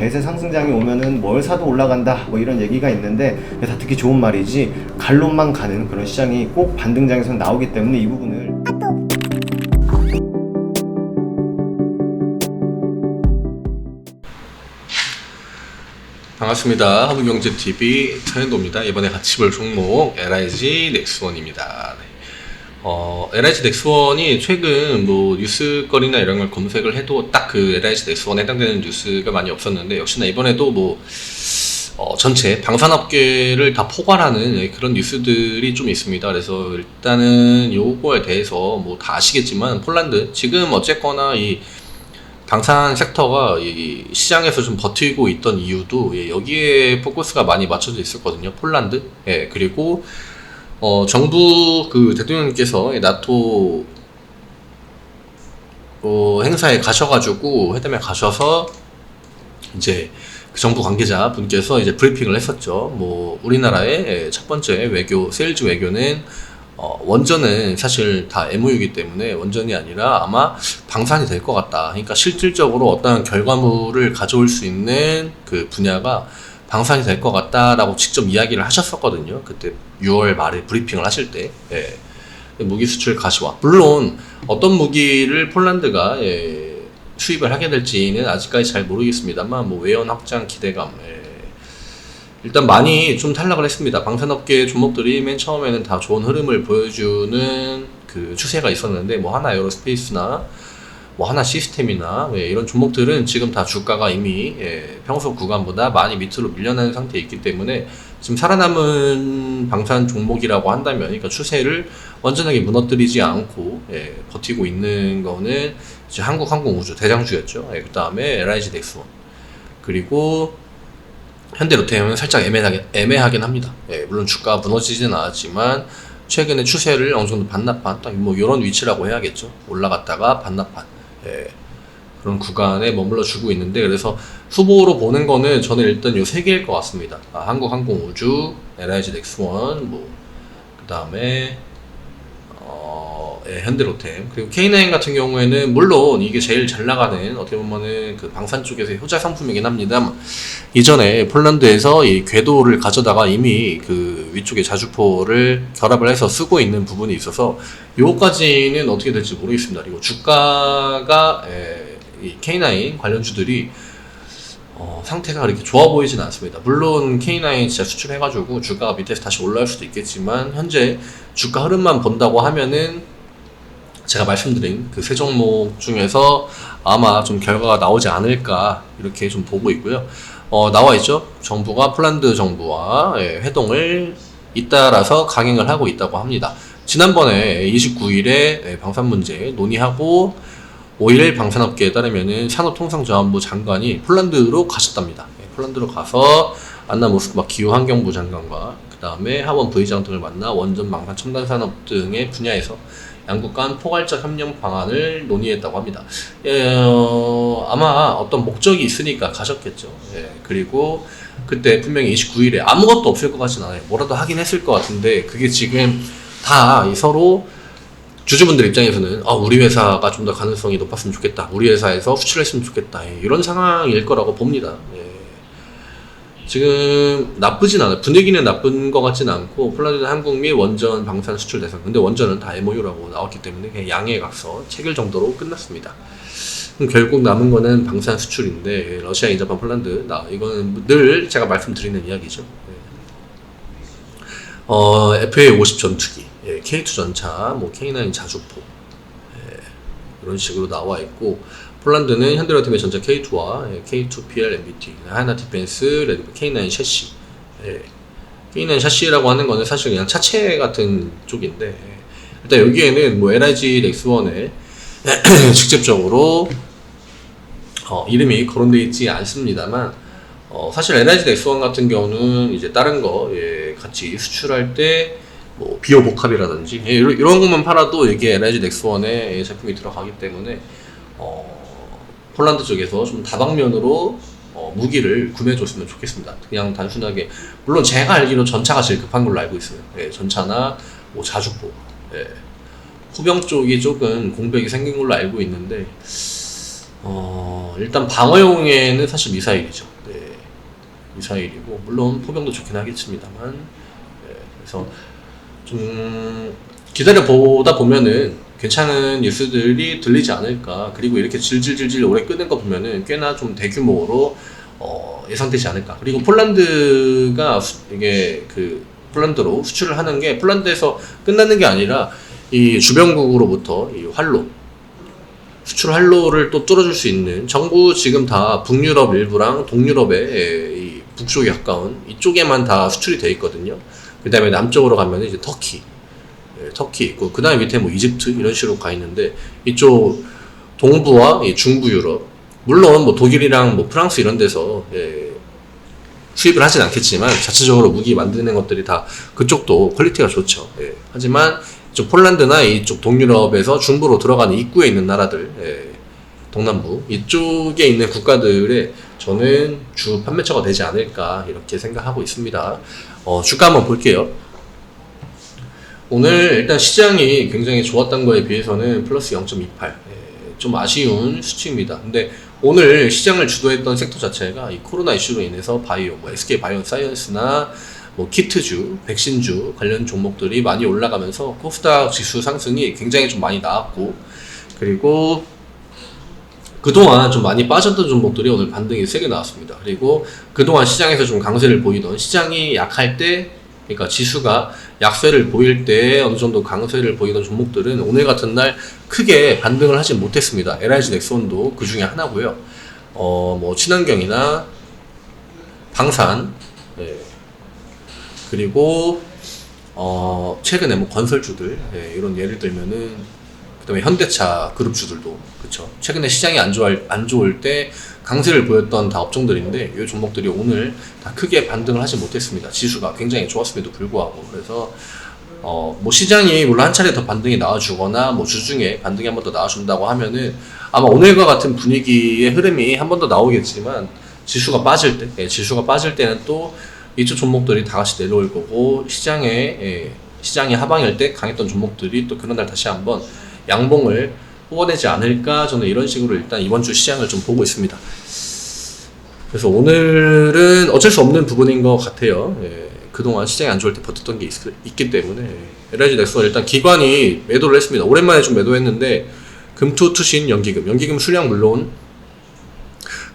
대세 상승장이 오면은 뭘 사도 올라간다 뭐 이런 얘기가 있는데 다 듣기 좋은 말이지 갈론만 가는 그런 시장이 꼭 반등장에서 나오기 때문에 이 부분을 반갑습니다. 한국경제TV 차현도입니다. 이번에 같이 볼 종목 LIG 넥스원입니다. LIG 넥스원이 최근 뭐 뉴스거리나 이런 걸 검색을 해도 딱 그 LIG 넥스원에 해당되는 뉴스가 많이 없었는데, 역시나 이번에도 뭐 전체 방산업계를 다 포괄하는 그런 뉴스들이 좀 있습니다. 그래서 일단은 요거에 대해서 뭐 다 아시겠지만 폴란드 지금 어쨌거나 이 방산 섹터가 이 시장에서 좀 버티고 있던 이유도 여기에 포커스가 많이 맞춰져 있었거든요. 폴란드. 그리고 정부 그 대통령님께서 나토 행사에 가셔가지고 회담에 가셔서 이제 그 정부 관계자 분께서 이제 브리핑을 했었죠. 뭐 우리나라의 첫 번째 외교, 세일즈 외교는 원전은 사실 다 MOU이기 때문에 원전이 아니라 아마 방산이 될 것 같다. 그러니까 실질적으로 어떤 결과물을 가져올 수 있는 그 분야가 방산이 될 것 같다라고 직접 이야기를 하셨었거든요. 그때 6월 말에 브리핑을 하실 때. 무기 수출 가시화. 물론 어떤 무기를 폴란드가 수입을 하게 될지는 아직까지 잘 모르겠습니다만 뭐 외연 확장 기대감. 일단 많이 좀 탈락을 했습니다. 방산업계 종목들이 맨 처음에는 다 좋은 흐름을 보여주는 그 추세가 있었는데, 뭐 하나 에어로스페이스나 뭐 하나 시스템이나 이런 종목들은 지금 다 주가가 이미 평소 구간보다 많이 밑으로 밀려나는 상태에 있기 때문에 지금 살아남은 방산 종목이라고 한다면, 그러니까 추세를 완전하게 무너뜨리지 않고 버티고 있는 거는 이제 한국항공우주 대장주였죠. 그 다음에 LIG 넥스원, 그리고 현대로템은 살짝 애매하긴 합니다. 물론 주가가 무너지진 않았지만 최근에 추세를 어느 정도 반납한 딱 뭐 이런 위치라고 해야겠죠. 올라갔다가 반납한 그런 구간에 머물러 주고 있는데, 그래서 후보로 보는 거는 저는 일단 요 세 개일 것 같습니다. 한국항공우주, LIG 넥스원, 뭐 그 다음에 현대로템, 그리고 K9 같은 경우에는 물론 이게 제일 잘 나가는 어떻게 보면은 그 방산 쪽에서의 효자 상품이긴 합니다만, 이전에 폴란드에서 이 궤도를 가져다가 이미 그 위쪽에 자주포를 결합을 해서 쓰고 있는 부분이 있어서 요거까지는 어떻게 될지 모르겠습니다. 그리고 주가가 이 K9 관련주들이 상태가 그렇게 좋아 보이진 않습니다. 물론 K9 진짜 수출해가지고 주가가 밑에서 다시 올라올 수도 있겠지만, 현재 주가 흐름만 본다고 하면은 제가 말씀드린 그 세 종목 중에서 아마 좀 결과가 나오지 않을까 이렇게 좀 보고 있고요. 나와 있죠. 정부가 폴란드 정부와 회동을 잇따라서 강행을 하고 있다고 합니다. 지난번에 29일에 방산 문제 논의하고 5일 방산업계에 따르면은 산업통상자원부 장관이 폴란드로 가셨답니다. 폴란드로 가서 안나 모스크바 기후환경부 장관과 그 다음에 하원 부의장 등을 만나 원전, 방산, 첨단 산업 등의 분야에서 양국 간 포괄적 협력 방안을 논의했다고 합니다. 아마 어떤 목적이 있으니까 가셨겠죠. 그리고 그때 분명히 29일에 아무것도 없을 것 같진 않아요. 뭐라도 하긴 했을 것 같은데, 그게 지금 다 서로 주주분들 입장에서는 우리 회사가 좀 더 가능성이 높았으면 좋겠다, 우리 회사에서 수출했으면 좋겠다, 이런 상황일 거라고 봅니다. 지금 나쁘진 않아요. 분위기는 나쁜 것 같진 않고, 폴란드는 한국 및 원전 방산 수출 대상, 근데 원전은 다 MOU라고 나왔기 때문에 그냥 양해 각서 체결 정도로 끝났습니다. 그럼 결국 남은 거는 방산 수출인데, 러시아, 인자판, 폴란드, 이거는 늘 제가 말씀드리는 이야기죠. FA50 전투기, K2 전차, 뭐 K9 자주포, 이런 식으로 나와 있고, 폴란드는 현대로템의 전차 K2와 K2PL MBT, 하나 디펜스, 레드불 K9 샤시. K9 샤시라고 하는 거는 사실 그냥 차체 같은 쪽인데, 일단 여기에는 뭐 LIG 넥스원에 직접적으로 이름이 거론되어 있지 않습니다만, 사실 LIG 넥스원 같은 경우는 이제 다른 거 같이 수출할 때 뭐 비오 복합이라든지 이런 것만 팔아도 이게 LIG 넥스원에 제품이 들어가기 때문에 폴란드 쪽에서 좀 다방면으로 무기를 구매해줬으면 좋겠습니다. 그냥 단순하게, 물론 제가 알기로 전차가 제일 급한 걸로 알고 있어요. 전차나 뭐 자주포, 후병 쪽이 조금 공백이 생긴 걸로 알고 있는데, 일단 방어용에는 사실 미사일이죠. 네, 미사일이고 물론 포병도 좋긴 하겠습니다만, 네, 그래서 좀 기다려 보다 보면은 괜찮은 뉴스들이 들리지 않을까. 그리고 이렇게 질질질질 오래 끄는 거 보면은 꽤나 좀 대규모로 예상되지 않을까. 그리고 폴란드가 이게 그 폴란드로 수출을 하는 게 폴란드에서 끝나는 게 아니라 이 주변국으로부터 이 활로 수출 활로를 또 뚫어줄 수 있는, 전부 지금 다 북유럽 일부랑 동유럽의 이 북쪽에 가까운 이쪽에만 다 수출이 돼 있거든요. 그 다음에 남쪽으로 가면 이제 터키 있고, 그 다음에 밑에 뭐 이집트 이런 식으로 가 있는데, 이쪽 동부와 이 중부 유럽, 물론 뭐 독일이랑 뭐 프랑스 이런 데서 수입을 하진 않겠지만 자체적으로 무기 만드는 것들이 다 그쪽도 퀄리티가 좋죠. 하지만 이쪽 폴란드나 이쪽 동유럽에서 중부로 들어가는 입구에 있는 나라들, 동남부 이쪽에 있는 국가들의 저는 주 판매처가 되지 않을까 이렇게 생각하고 있습니다. 주가 한번 볼게요. 오늘 일단 시장이 굉장히 좋았던 거에 비해서는 플러스 0.28, 좀 아쉬운 수치입니다. 근데 오늘 시장을 주도했던 섹터 자체가 이 코로나 이슈로 인해서 바이오, 뭐 SK 바이오사이언스나 뭐 키트주, 백신주 관련 종목들이 많이 올라가면서 코스닥 지수 상승이 굉장히 좀 많이 나왔고, 그리고 그동안 좀 많이 빠졌던 종목들이 오늘 반등이 세게 나왔습니다. 그리고 그동안 시장에서 좀 강세를 보이던, 시장이 약할 때, 그러니까 지수가 약세를 보일 때 어느 정도 강세를 보이던 종목들은 오늘 같은 날 크게 반등을 하지 못했습니다. LIG 넥슨도 그 중에 하나고요. 뭐 친환경이나 방산, 그리고 최근에 뭐 건설주들, 이런 예를 들면은, 그다음에 현대차 그룹주들도 그렇죠. 최근에 시장이 안 좋을 때 강세를 보였던 다 업종들인데, 이 종목들이 오늘 다 크게 반등을 하지 못했습니다. 지수가 굉장히 좋았음에도 불구하고. 그래서 뭐 시장이 물론 한 차례 더 반등이 나와주거나 뭐 주중에 반등이 한 번 더 나와준다고 하면은 아마 오늘과 같은 분위기의 흐름이 한 번 더 나오겠지만, 지수가 빠질 때는 또 이쪽 종목들이 다 같이 내려올 거고, 시장이 하방일 때 강했던 종목들이 또 그런 날 다시 한번 양봉을 뽑아내지 않을까, 저는 이런 식으로 일단 이번 주 시장을 좀 보고 있습니다. 그래서 오늘은 어쩔 수 없는 부분인 것 같아요. 그동안 시장이 안 좋을 때 버텼던 게 있기 때문에. LIG 넥슨 일단 기관이 매도를 했습니다. 오랜만에 좀 매도했는데, 금투 투신 연기금 수량 물론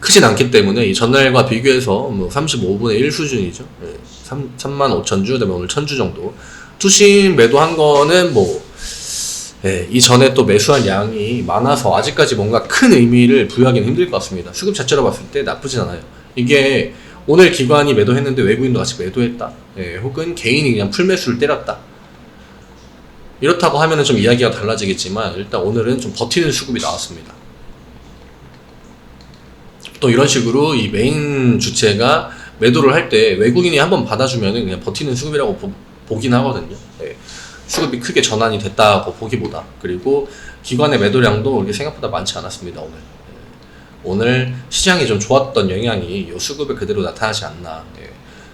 크진 않기 때문에 이 전날과 비교해서 뭐 35분의 1 수준이죠. 35,000주, 그다음에 오늘 1,000주 정도. 투신 매도한 거는 뭐 이전에 또 매수한 양이 많아서 아직까지 뭔가 큰 의미를 부여하기는 힘들 것 같습니다. 수급 자체로 봤을 때 나쁘진 않아요. 이게 오늘 기관이 매도했는데 외국인도 같이 매도했다, 혹은 개인이 그냥 풀매수를 때렸다, 이렇다고 하면은 좀 이야기가 달라지겠지만, 일단 오늘은 좀 버티는 수급이 나왔습니다. 또 이런 식으로 이 메인 주체가 매도를 할 때 외국인이 한번 받아주면은 그냥 버티는 수급이라고 보긴 하거든요. 수급이 크게 전환이 됐다고 보기보다. 그리고 기관의 매도량도 그렇게 생각보다 많지 않았습니다. 오늘 시장이 좀 좋았던 영향이 이 수급에 그대로 나타나지 않나.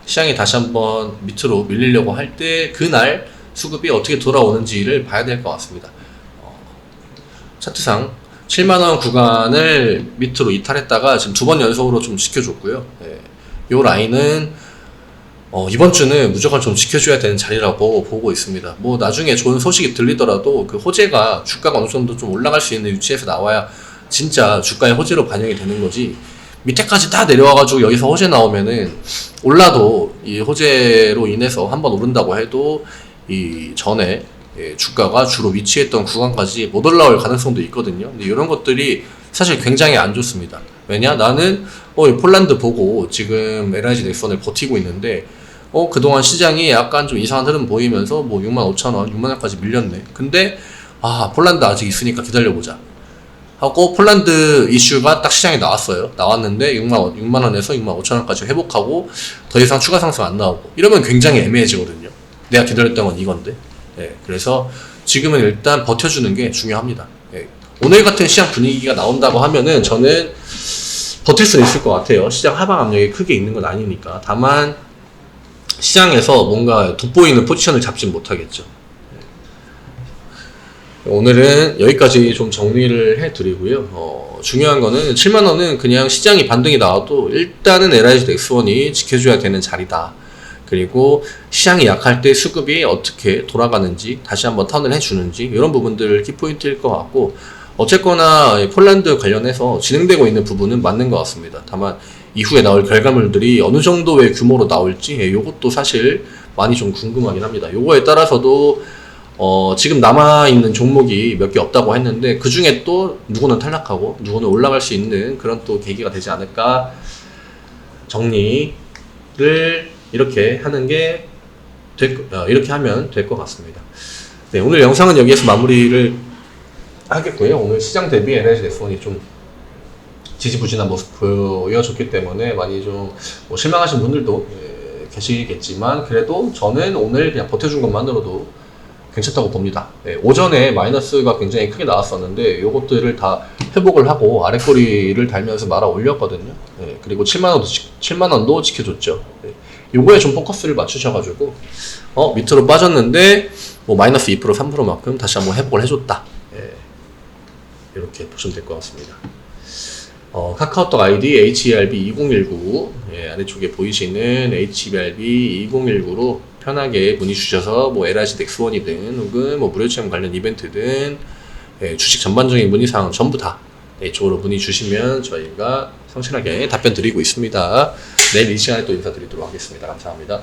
시장이 다시 한번 밑으로 밀리려고 할 때 그날 수급이 어떻게 돌아오는지를 봐야 될 것 같습니다. 차트상 7만원 구간을 밑으로 이탈했다가 지금 2번 연속으로 좀 지켜줬고요. 이 라인은 이번 주는 무조건 좀 지켜줘야 되는 자리라고 보고 있습니다. 뭐 나중에 좋은 소식이 들리더라도 그 호재가, 주가가 어느 정도 좀 올라갈 수 있는 위치에서 나와야 진짜 주가의 호재로 반영이 되는 거지, 밑에까지 다 내려와가지고 여기서 호재 나오면은 올라도 이 호재로 인해서 한번 오른다고 해도 이 전에 주가가 주로 위치했던 구간까지 못 올라올 가능성도 있거든요. 근데 이런 것들이 사실 굉장히 안 좋습니다. 왜냐? 나는 폴란드 보고 지금 LIG 넥슨을 버티고 있는데, 그동안 시장이 약간 좀 이상한 흐름 보이면서 뭐 65,000원, 6만원까지 밀렸네. 근데 폴란드 아직 있으니까 기다려보자 하고 폴란드 이슈가 딱 시장에 나왔는데 6만원에서 65,000원까지 회복하고 더 이상 추가 상승 안 나오고, 이러면 굉장히 애매해지거든요. 내가 기다렸던 건 이건데. 그래서 지금은 일단 버텨주는 게 중요합니다. 오늘 같은 시장 분위기가 나온다고 하면은 저는 버틸 수 있을 것 같아요. 시장 하방 압력이 크게 있는 건 아니니까. 다만 시장에서 뭔가 돋보이는 포지션을 잡진 못하겠죠. 오늘은 여기까지 좀 정리를 해드리고요. 중요한 거는 7만원은 그냥 시장이 반등이 나와도 일단은 LIG 넥스원이 지켜줘야 되는 자리다. 그리고 시장이 약할 때 수급이 어떻게 돌아가는지 다시 한번 턴을 해주는지 이런 부분들 키포인트일 것 같고, 어쨌거나 폴란드 관련해서 진행되고 있는 부분은 맞는 것 같습니다. 다만 이후에 나올 결과물들이 어느 정도의 규모로 나올지 이것도 사실 많이 좀 궁금하긴 합니다. 요거에 따라서도 지금 남아있는 종목이 몇 개 없다고 했는데 그 중에 또 누구는 탈락하고 누구는 올라갈 수 있는 그런 또 계기가 되지 않을까, 정리를 이렇게 하는 게 이렇게 하면 될 것 같습니다. 네, 오늘 영상은 여기에서 마무리를 하겠고요. 오늘 시장 대비 LIG 넥스원이 좀 지지부진한 모습 보여줬기 때문에 많이 좀 실망하신 분들도 계시겠지만, 그래도 저는 오늘 그냥 버텨준 것만으로도 괜찮다고 봅니다. 네, 오전에 마이너스가 굉장히 크게 나왔었는데 요것들을 다 회복을 하고 아랫꼬리를 달면서 말아 올렸거든요. 네, 그리고 7만원도 지켜줬죠. 네, 요거에 좀 포커스를 맞추셔가지고 밑으로 빠졌는데 뭐 마이너스 2% 3%만큼 다시 한번 회복을 해줬다. 네, 이렇게 보시면 될 것 같습니다. 카카오톡 아이디 HERB2019 아래쪽에 보이시는 HERB2019로 편하게 문의 주셔서 뭐 LIG 넥스원이든 혹은 뭐 무료 체험 관련 이벤트든 주식 전반적인 문의사항 전부 다 이쪽으로 문의 주시면 저희가 성실하게 답변 드리고 있습니다. 내일 이 시간에 또 인사드리도록 하겠습니다. 감사합니다.